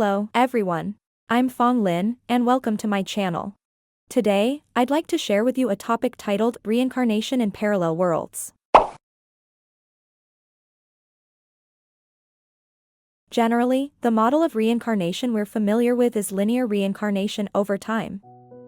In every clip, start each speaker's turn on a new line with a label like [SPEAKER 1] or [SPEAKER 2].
[SPEAKER 1] Hello, everyone. I'm Fong Lin, and welcome to my channel. Today, I'd like to share with you a topic titled Reincarnation in Parallel Worlds. Generally, the model of reincarnation we're familiar with is linear reincarnation over time.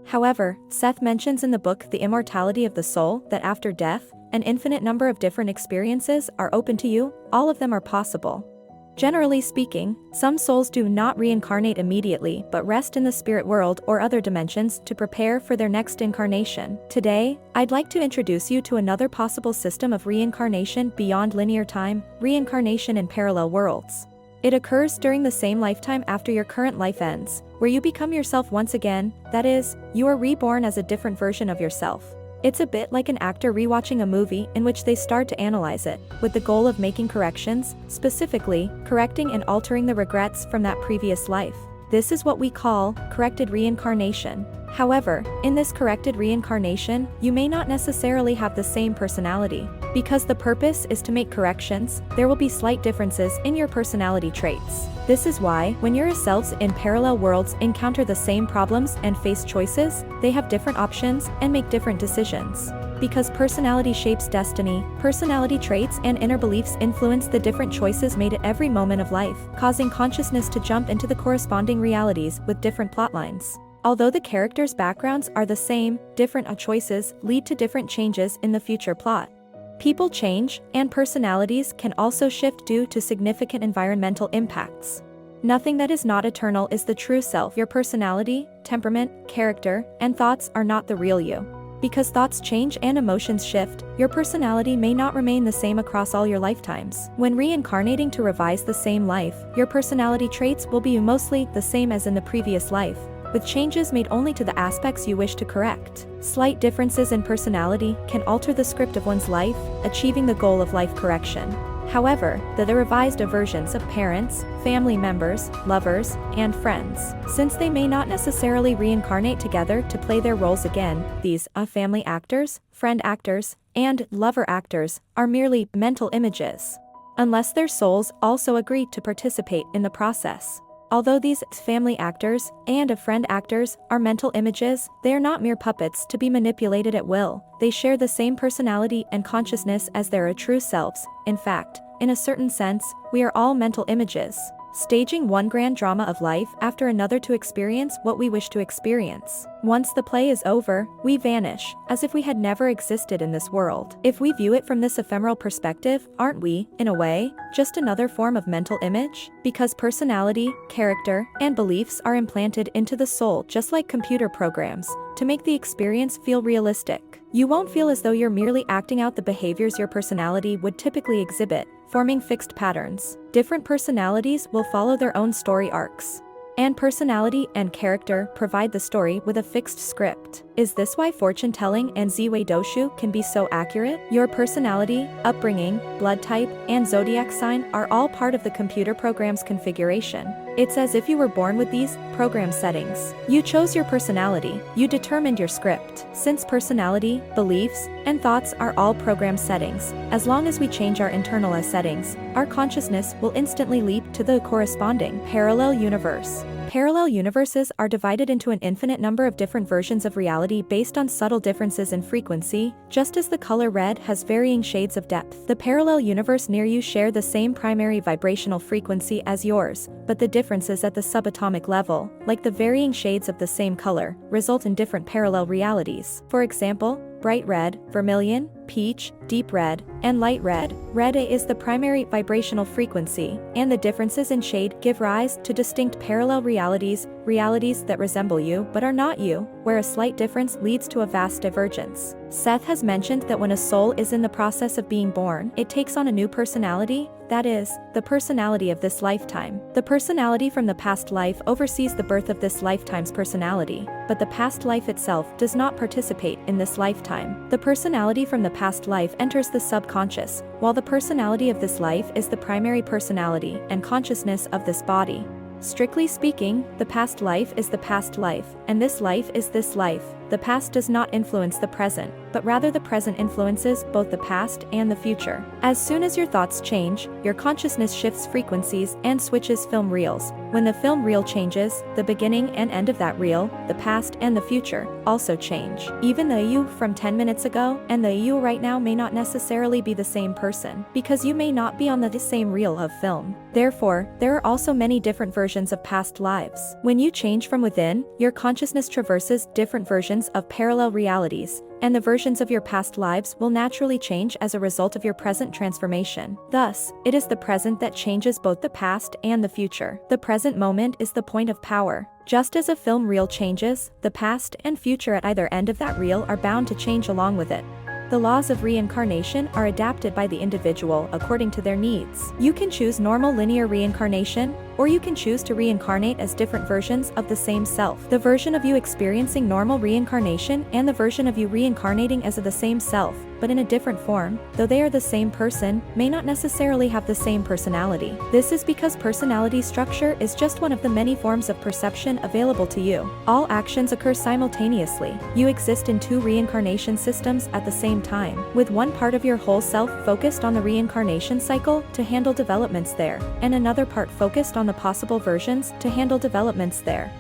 [SPEAKER 1] However, Seth mentions in the book The Immortality of the Soul that after death, an infinite number of different experiences are open to you, all of them are possible. Generally speaking, some souls do not reincarnate immediately but rest in the spirit world or other dimensions to prepare for their next incarnation. Today, I'd like to introduce you to another possible system of reincarnation beyond linear time, reincarnation in parallel worlds. It occurs during the same lifetime after your current life ends, where you become yourself once again, that is, you are reborn as a different version of yourself. It's a bit like an actor rewatching a movie in which they start to analyze it, with the goal of making corrections, specifically, correcting and altering the regrets from that previous life. This is what we call corrected reincarnation. However, in this corrected reincarnation, you may not necessarily have the same personality. Because the purpose is to make corrections, there will be slight differences in your personality traits. This is why, when your selves in parallel worlds encounter the same problems and face choices, they have different options and make different decisions. Because personality shapes destiny, personality traits and inner beliefs influence the different choices made at every moment of life, causing consciousness to jump into the corresponding realities with different plotlines. Although the characters' backgrounds are the same, different choices lead to different changes in the future plot. People change, and personalities can also shift due to significant environmental impacts. Nothing that is not eternal is the true self. Your personality, temperament, character, and thoughts are not the real you. Because thoughts change and emotions shift, your personality may not remain the same across all your lifetimes. When reincarnating to revise the same life, your personality traits will be mostly the same as in the previous life, with changes made only to the aspects you wish to correct. Slight differences in personality can alter the script of one's life, achieving the goal of life correction. However, the revised versions of parents, family members, lovers, and friends. Since they may not necessarily reincarnate together to play their roles again, these family actors, friend actors, and lover actors are merely mental images. Unless their souls also agree to participate in the process. Although these family actors and friend actors are mental images, they are not mere puppets to be manipulated at will. They share the same personality and consciousness as their true selves. In fact, in a certain sense, we are all mental images, staging one grand drama of life after another to experience what we wish to experience. Once the play is over, we vanish, as if we had never existed in this world. If we view it from this ephemeral perspective, aren't we, in a way, just another form of mental image? Because personality, character, and beliefs are implanted into the soul just like computer programs, to make the experience feel realistic. You won't feel as though you're merely acting out the behaviors your personality would typically exhibit, forming fixed patterns. Different personalities will follow their own story arcs. And personality and character provide the story with a fixed script. Is this why fortune-telling and Ziwei Doshu can be so accurate? Your personality, upbringing, blood type, and zodiac sign are all part of the computer program's configuration. It's as if you were born with these program settings. You chose your personality, you determined your script. Since personality, beliefs, and thoughts are all program settings, as long as we change our internal settings, our consciousness will instantly leap to the corresponding parallel universe. Parallel universes are divided into an infinite number of different versions of reality based on subtle differences in frequency, just as the color red has varying shades of depth. The parallel universe near you share the same primary vibrational frequency as yours, but the differences at the subatomic level, like the varying shades of the same color, result in different parallel realities. For example, bright red, vermilion, peach, deep red, and light red. Red is the primary vibrational frequency, and the differences in shade give rise to distinct parallel realities, realities that resemble you but are not you, where a slight difference leads to a vast divergence. Seth has mentioned that when a soul is in the process of being born, it takes on a new personality, that is, the personality of this lifetime. The personality from the past life oversees the birth of this lifetime's personality, but the past life itself does not participate in this lifetime. The personality from the past life enters the subconscious, while the personality of this life is the primary personality and consciousness of this body. Strictly speaking, the past life is the past life, and this life is this life. The past does not influence the present, but rather the present influences both the past and the future. As soon as your thoughts change, your consciousness shifts frequencies and switches film reels. When the film reel changes, the beginning and end of that reel, the past and the future, also change. Even the you from 10 minutes ago and the you right now may not necessarily be the same person, because you may not be on the same reel of film. Therefore, there are also many different versions of past lives. When you change from within, your consciousness traverses different versions of parallel realities, and the versions of your past lives will naturally change as a result of your present transformation. Thus, it is the present that changes both the past and the future. The present moment is the point of power. Just as a film reel changes, the past and future at either end of that reel are bound to change along with it. The laws of reincarnation are adapted by the individual according to their needs. You can choose normal linear reincarnation, or you can choose to reincarnate as different versions of the same self. The version of you experiencing normal reincarnation and the version of you reincarnating as of the same self, but in a different form, though they are the same person, may not necessarily have the same personality. This is because personality structure is just one of the many forms of perception available to you. All actions occur simultaneously. You exist in two reincarnation systems at the same time, with one part of your whole self focused on the reincarnation cycle to handle developments there, and another part focused on the possible versions to handle developments there.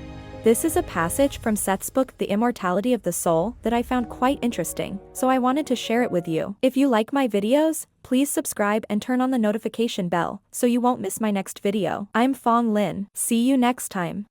[SPEAKER 1] This is a passage from Seth's book The Immortality of the Soul that I found quite interesting, so I wanted to share it with you. If you like my videos, please subscribe and turn on the notification bell so you won't miss my next video. I'm Fong Lin. See you next time.